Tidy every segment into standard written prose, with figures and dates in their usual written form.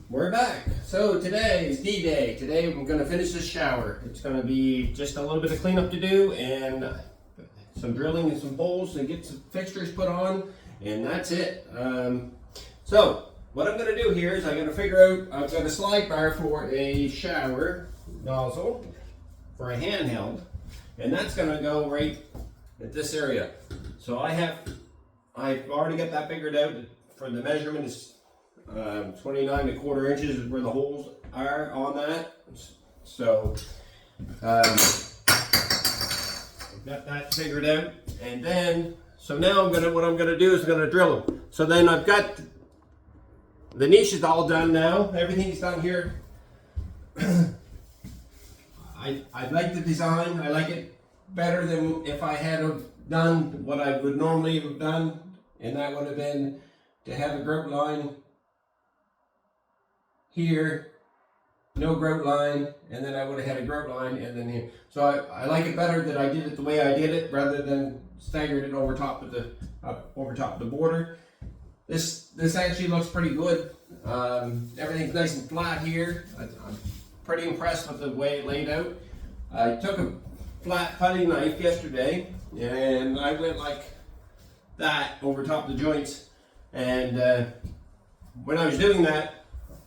We're back. So today is D-Day. Today we're going to finish this shower. It's going to be just a little bit of cleanup to do and some drilling and some holes and get some fixtures put on, and that's it. So what I'm going to do here is I'm going to figure out, I've got a slide bar for a shower nozzle for a handheld, and that's going to go right at this area. So I've already got that figured out. For the measurement is 29¼ inches is where the holes are on that. So I've got that figured out, and then now what I'm gonna do is I'm gonna drill them. So then I've got the niche is all done now. Everything's done here. I like the design. I like it better than if I had have done what I would normally have done, and that would have been to have a grout line here, no grout line, and then I would have had a grout line, and then here. So I like it better that I did it the way I did it, rather than staggered it over top of the border. This actually looks pretty good. Everything's nice and flat here. I'm pretty impressed with the way it laid out. I took a flat putty knife yesterday, and I went like that over top of the joints, and when I was doing that,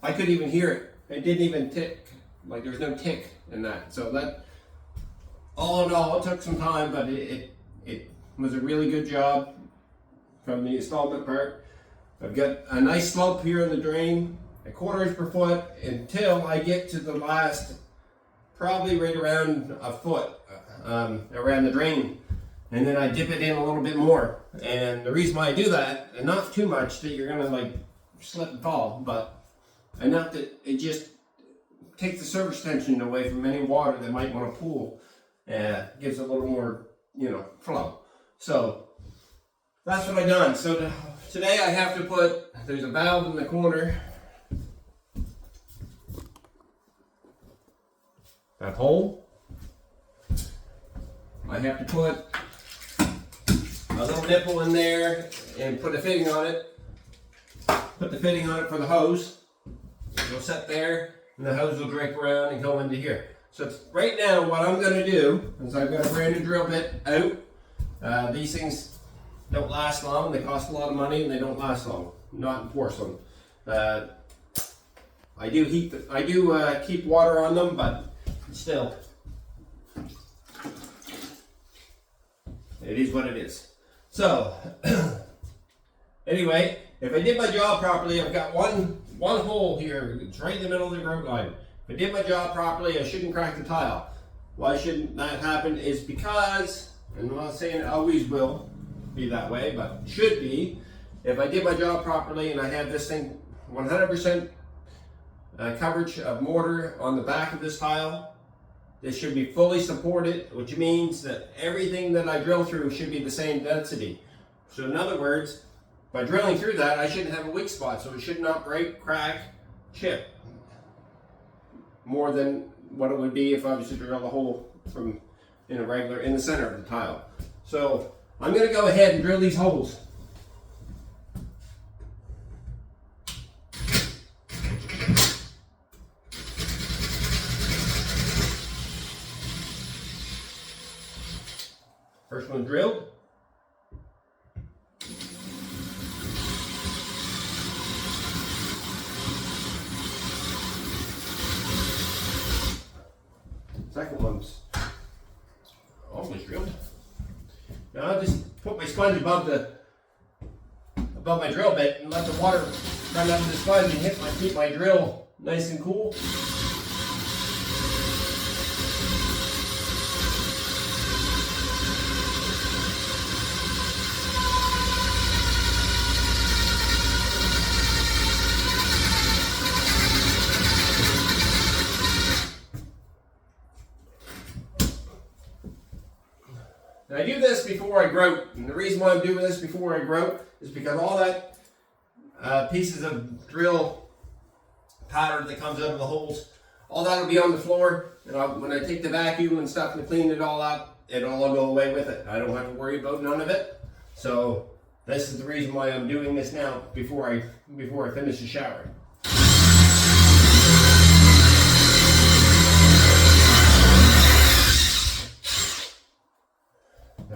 I couldn't even hear it. It didn't even tick. Like there was no tick in that. So that, all in all, it took some time, but it was a really good job from the installment part. I've got a nice slope here in the drain, 1/4 inch per foot, until I get to the last, probably right around a foot around the drain. And then I dip it in a little bit more. And the reason why I do that, and not too much that you're gonna like slip and fall, but enough that it just takes the surface tension away from any water that might want to pool, and gives a little more, flow. So that's what I done. So today I have to put, there's a valve in the corner, that hole. I have to put a little nipple in there and put a fitting on it. Put the fitting on it for the hose. It'll sit there, and the hose will drape around and go into here. So right now, what I'm going to do is I've got a brand new drill bit out. These things don't last long. They cost a lot of money, and they don't last long. Not in porcelain. I do keep water on them, but still, it is what it is. So anyway, if I did my job properly, I've got one hole here. It's right in the middle of the grout line. If I did my job properly, I shouldn't crack the tile. Why shouldn't that happen is because, and I'm not saying it always will be that way, but should be, if I did my job properly and I had this thing 100% coverage of mortar on the back of this tile, this should be fully supported, which means that everything that I drill through should be the same density. So in other words, by drilling through that, I shouldn't have a weak spot, so it should not break, crack, chip more than what it would be if I was to drill a hole from in the center of the tile. So I'm going to go ahead and drill these holes. First one drilled. Second one's almost drilled. Now I'll just put my sponge above my drill bit and let the water run under the sponge and keep my drill nice and cool. And I do this before I grout, and the reason why I'm doing this before I grout is because all that pieces of drill pattern that comes out of the holes, all that will be on the floor, and when I take the vacuum and stuff and clean it all up, it'll all go away with it. I don't have to worry about none of it. So this is the reason why I'm doing this now before I finish the shower.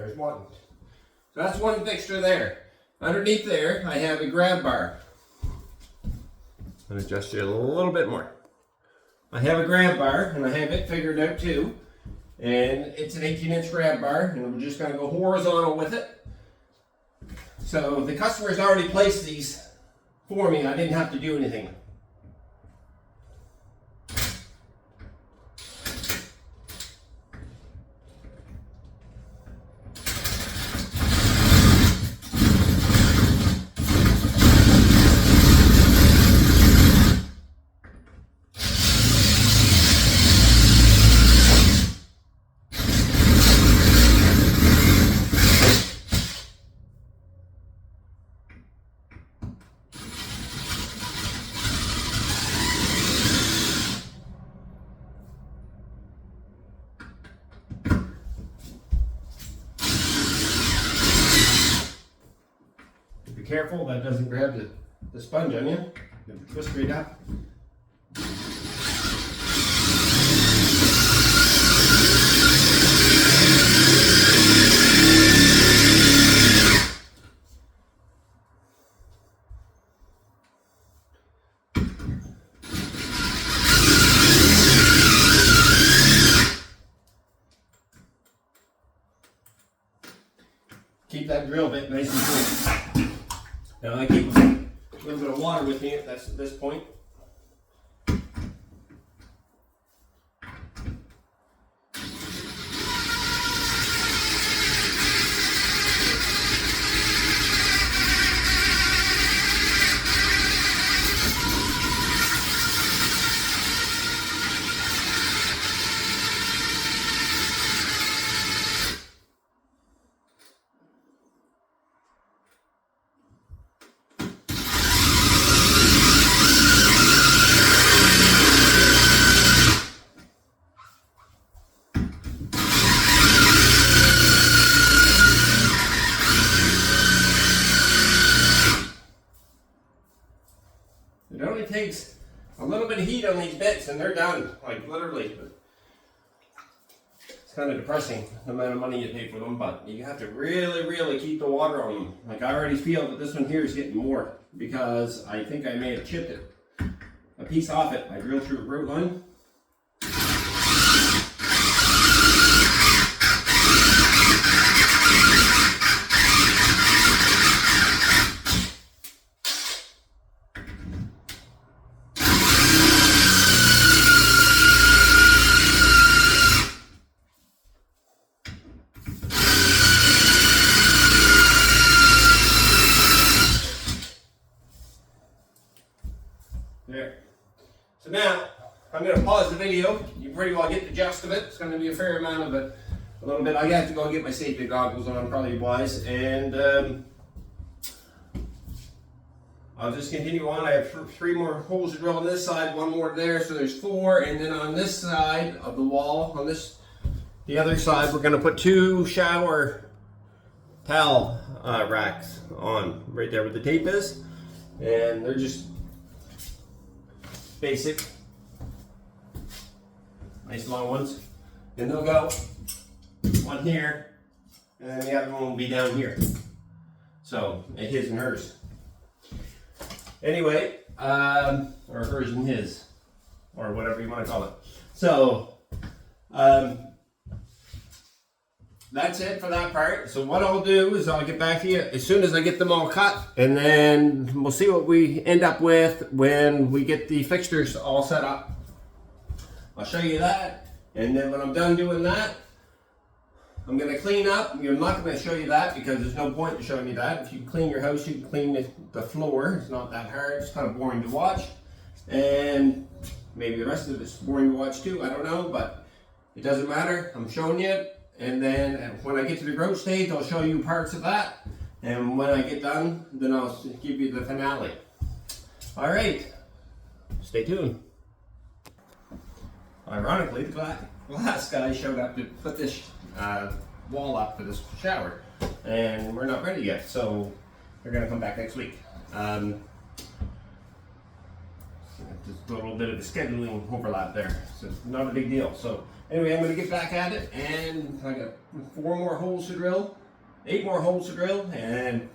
There's one. So that's one fixture there. Underneath there, I have a grab bar. I'm going to adjust it a little bit more. I have a grab bar, and I have it figured out too. And it's an 18-inch grab bar, and we're just going to go horizontal with it. So the customer's already placed these for me. I didn't have to do anything. Be careful that doesn't grab the sponge on you. Twist straight up. Keep that drill bit nice and cool. Now I keep a little bit of water with me at this point. It only takes a little bit of heat on these bits and they're done, like literally. It's kind of depressing, the amount of money you pay for them, but you have to really keep the water on them. Like I already feel that this one here is getting more because I think I may have chipped it. A piece off it, I drilled through a grout line. There. So now, I'm going to pause the video. You pretty well get the gist of it. It's going to be a fair amount of it. A little bit. I have to go get my safety goggles on, probably wise. And I'll just continue on. I have 3 more holes to drill on this side, 1 more there. So there's 4. And then on this side of the wall, on the other side, we're going to put 2 shower towel racks on right there where the tape is. And they're just basic, nice long ones. Then they'll go one here, and then the other one will be down here. So his and hers. Anyway, or hers and his, or whatever you want to call it. So that's it for that part. So what I'll do is I'll get back to you as soon as I get them all cut, and then we'll see what we end up with when we get the fixtures all set up. I'll show you that, and then when I'm done doing that, I'm going to clean up. I'm not going to show you that because there's no point in showing you that. If you clean your house, you can clean the floor. It's not that hard. It's kind of boring to watch, and maybe the rest of it's boring to watch too. I don't know, but it doesn't matter. I'm showing you it. And then when I get to the grout stage, I'll show you parts of that. And when I get done, then I'll give you the finale. All right, stay tuned. Ironically, the glass guy showed up to put this wall up for this shower. And we're not ready yet, so they're gonna come back next week. Just a little bit of a scheduling overlap there, so not a big deal. So anyway, I'm going to get back at it, and I got 4 more holes to drill, 8 more holes to drill, and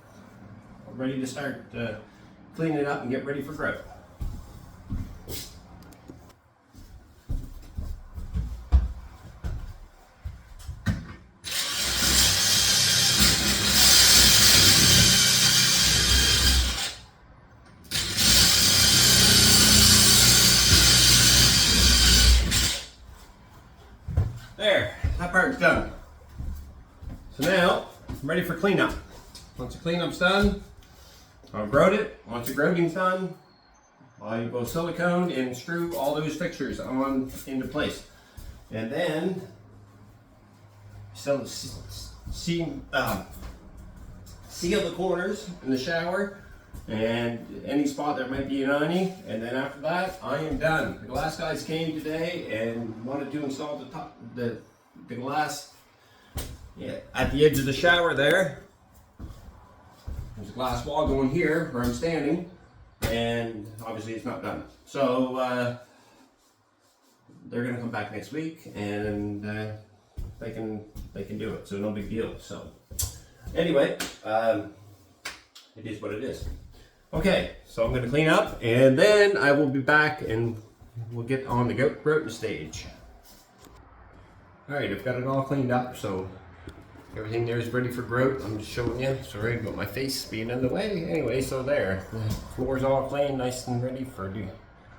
I'm ready to start cleaning it up and get ready for grout. There, that part's done. So now, I'm ready for cleanup. Once the cleanup's done, I'll grout it. Once the grouting's done, I will silicone and screw all those fixtures on into place. And then, seal the corners in the shower and any spot that might be an onion, and then after that I am done. The glass guys came today and wanted to install the glass at the edge of the shower there. There's a glass wall going here where I'm standing, and obviously it's not done. So they're gonna come back next week, and they can do it, so no big deal. So anyway, it is what it is. Okay, so I'm going to clean up, and then I will be back and we'll get on the grouting stage. Alright, I've got it all cleaned up, so everything there is ready for grout. I'm just showing you. Sorry about my face being in the way. Anyway, so there. The floor's all clean, nice and ready for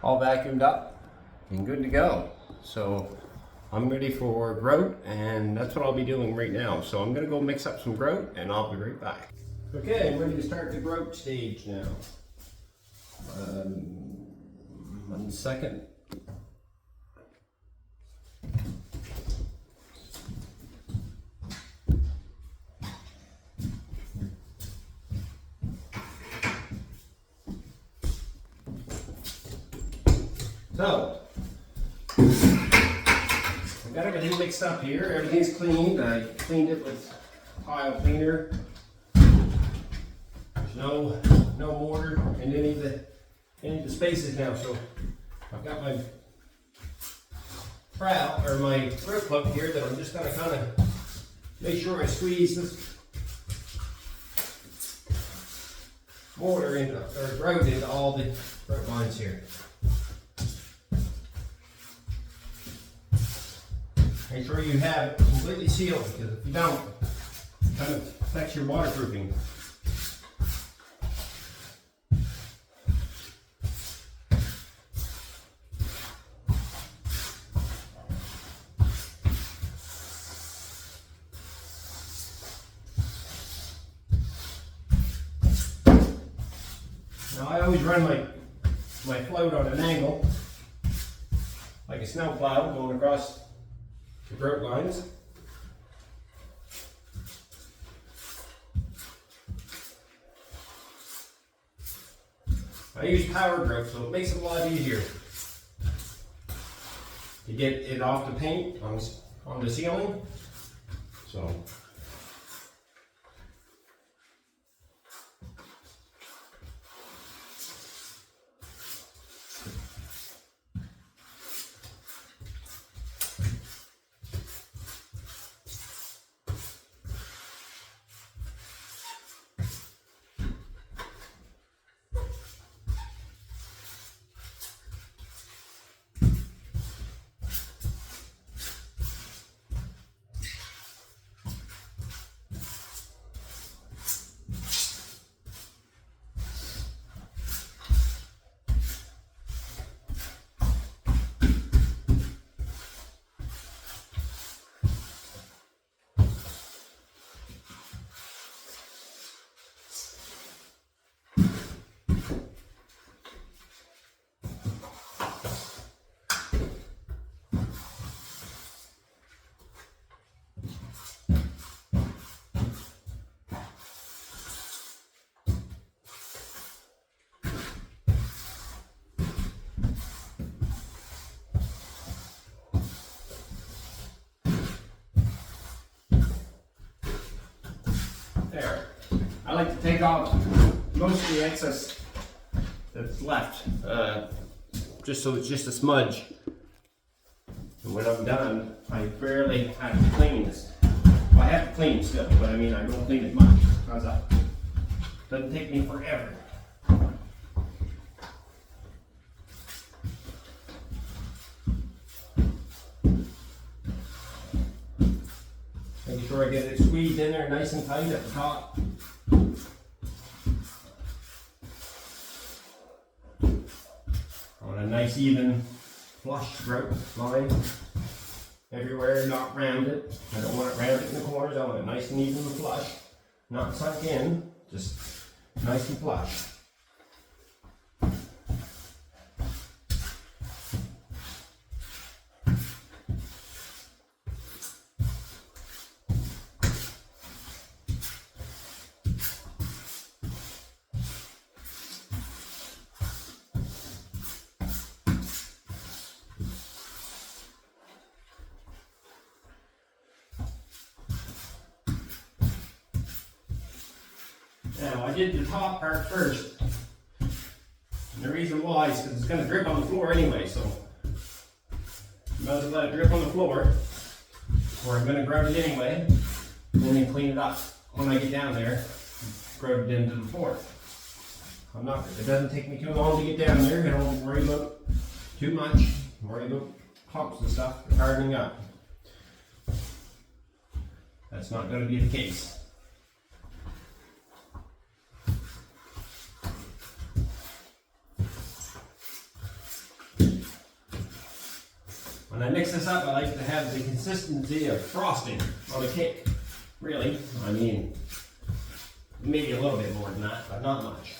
all vacuumed up and good to go. So I'm ready for grout, and that's what I'll be doing right now. So I'm going to go mix up some grout, and I'll be right back. Okay, I'm ready to start the grout stage now. 1 second. So, I've got everything mixed up here. Everything's cleaned. I cleaned it with pile cleaner. There's no mortar in any of the spaces now, so I've got my trowel or my throat plug here that I'm just gonna kind of make sure I squeeze this mortar into or grout into all the grout lines here. Make sure you have it completely sealed, because if you don't, it kind of affects your waterproofing. Now I always run my float on an angle, like a snow plow going across the grout lines. I use power grout, so it makes it a lot easier to get it off the paint on the ceiling. So there. I like to take off most of the excess that's left. just so it's just a smudge. And when I'm done, I barely have to clean this. Well, I have to clean still, but I mean, I don't clean it much. How's that? Doesn't take me forever. Making sure I get it squeezed in there nice and tight at the top. I want a nice even flush grout line everywhere, not rounded. I don't want it rounded in the corners. I want it nice and even and flush, not sunk in, just nice and flush. Now, I did the top part first. And the reason why is because it's going to drip on the floor anyway, so you might as well let it drip on the floor, or I'm going to grout it anyway, and then clean it up when I get down there, grout it into the floor. It doesn't take me too long to get down there. I don't have to worry about too much. Worry about clumps and stuff hardening up. That's not going to be the case. When I mix this up, I like to have the consistency of frosting on a cake. Really, I mean, maybe a little bit more than that, but not much.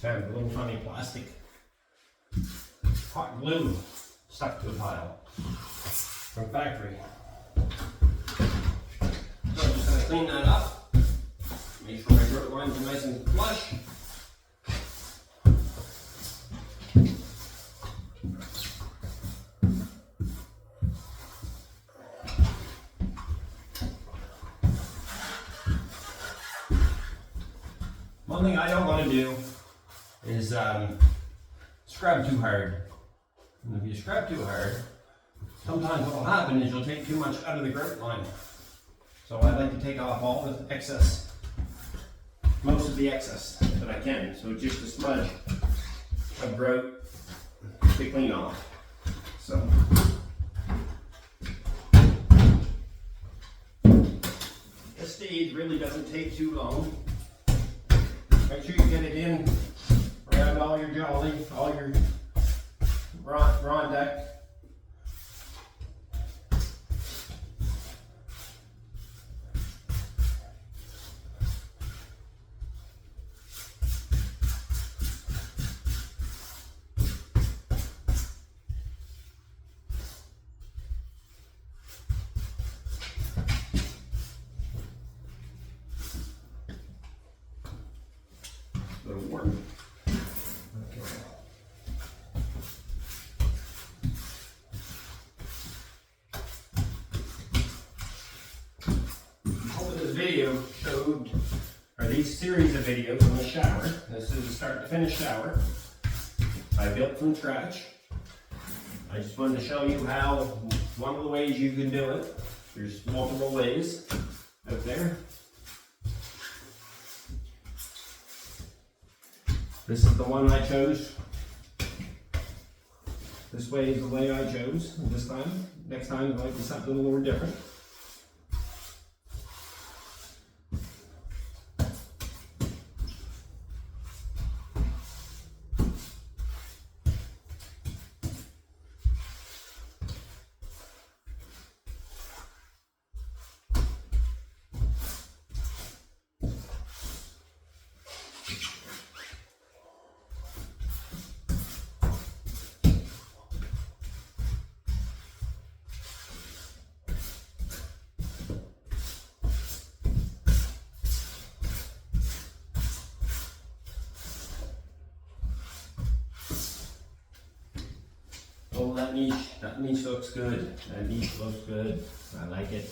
Found a little funny plastic hot glue stuck to a tile from factory. So I'm just going to clean that up, make sure my grout lines are nice and flush. One thing I don't want to do is scrub too hard. And if you scrub too hard, sometimes what will happen is you'll take too much out of the grout line. So I like to take off all the excess, most of the excess that I can. So just a smudge of grout to clean off. So this stage really doesn't take too long. Make sure you get it in around all your jolly, all your Rondeck. A little warm. Okay. Hope this video showed, or these series of videos on the shower. This is a start to finish shower I built from scratch. I just wanted to show you how, one of the ways you can do it. There's multiple ways out there. This is the one I chose. This way is the way I chose this time. Next time it might be something a little more different. Oh, that niche looks good. That niche looks good. I like it.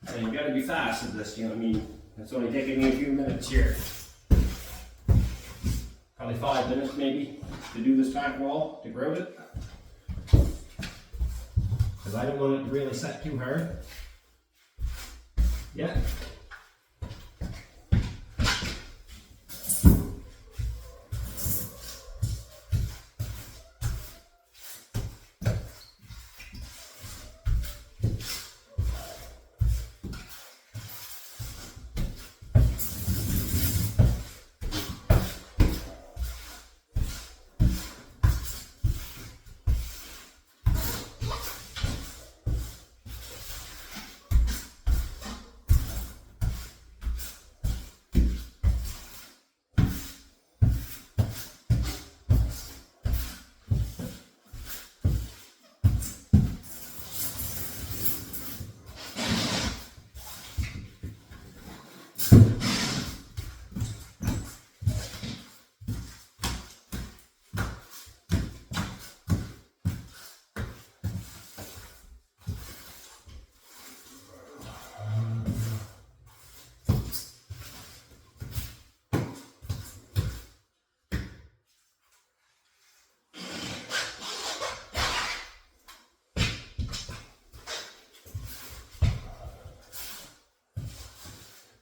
And you gotta be fast at this, you know what I mean? It's only taking me a few minutes here. Probably 5 minutes maybe to do this back wall, to grout it. Because I don't want it to really set too hard. Yeah.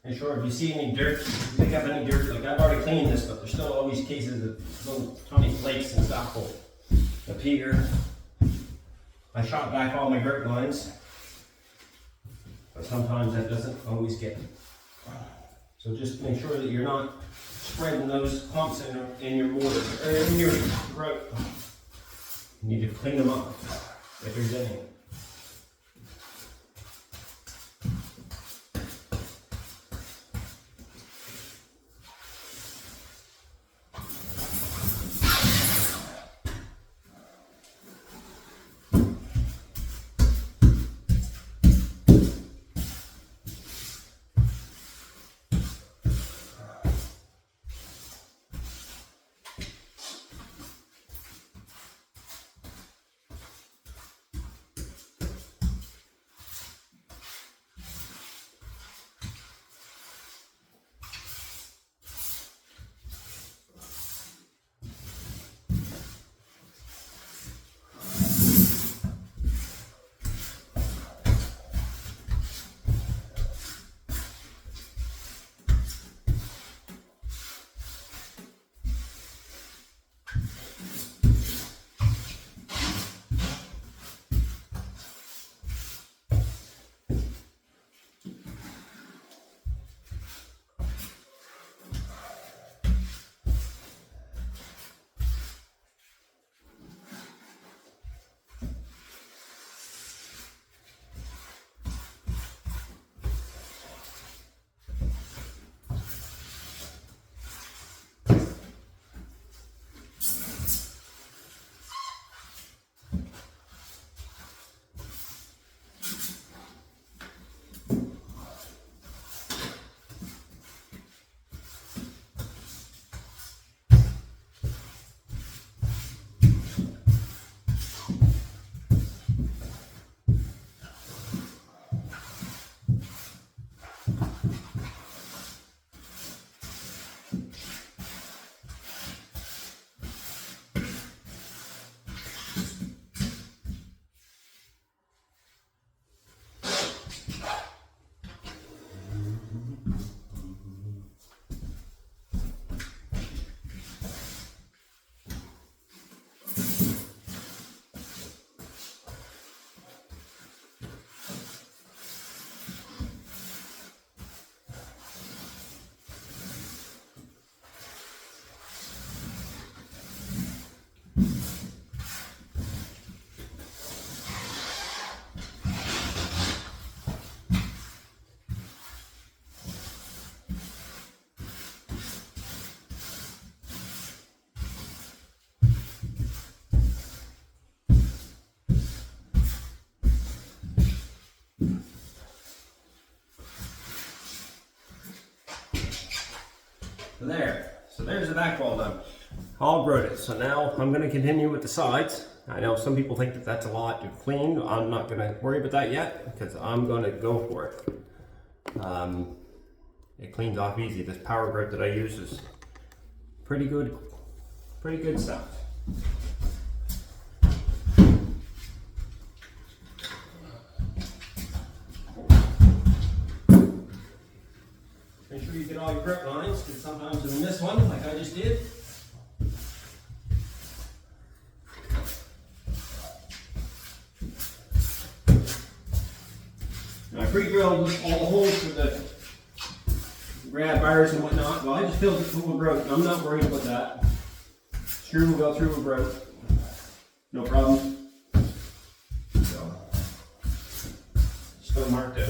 And sure, if you see any dirt, if you pick up any dirt, like I've already cleaned this, but there's still always cases of little tiny flakes and stuff will appear. I shot back all my grout lines, but sometimes that doesn't always get. So just make sure that you're not spreading those clumps in your mortar, or in your grout. You need to clean them up if there's any. So there's the back wall done. All grouted. So now I'm going to continue with the sides. I know some people think that that's a lot to clean. I'm not going to worry about that yet because I'm going to go for it. It cleans off easy. This power grout that I use is pretty good stuff. Make sure you get all your grout lines, because sometimes you'll miss one, like I just did. Now I pre-drilled all the holes for the grab bars and whatnot. Well, I just filled it full of grout. I'm not worried about that. Screw will go through with grout. No problem. So, still marked out.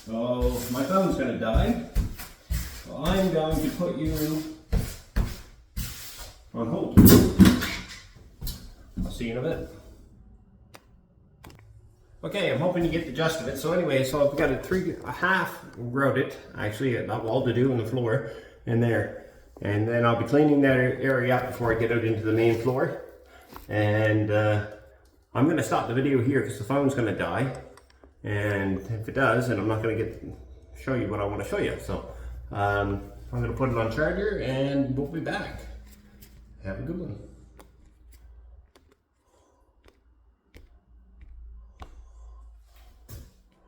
So my phone's going to die, so I'm going to put you on hold. I'll see you in a bit. Okay, I'm hoping you get the gist of it. So anyway, so I've got a half grouted, actually a wall to do on the floor in there. And then I'll be cleaning that area up before I get out into the main floor. And I'm going to stop the video here because the phone's going to die. And if it does, then I'm not going to show you what I want to show you. So I'm going to put it on charger and we'll be back. Have a good one.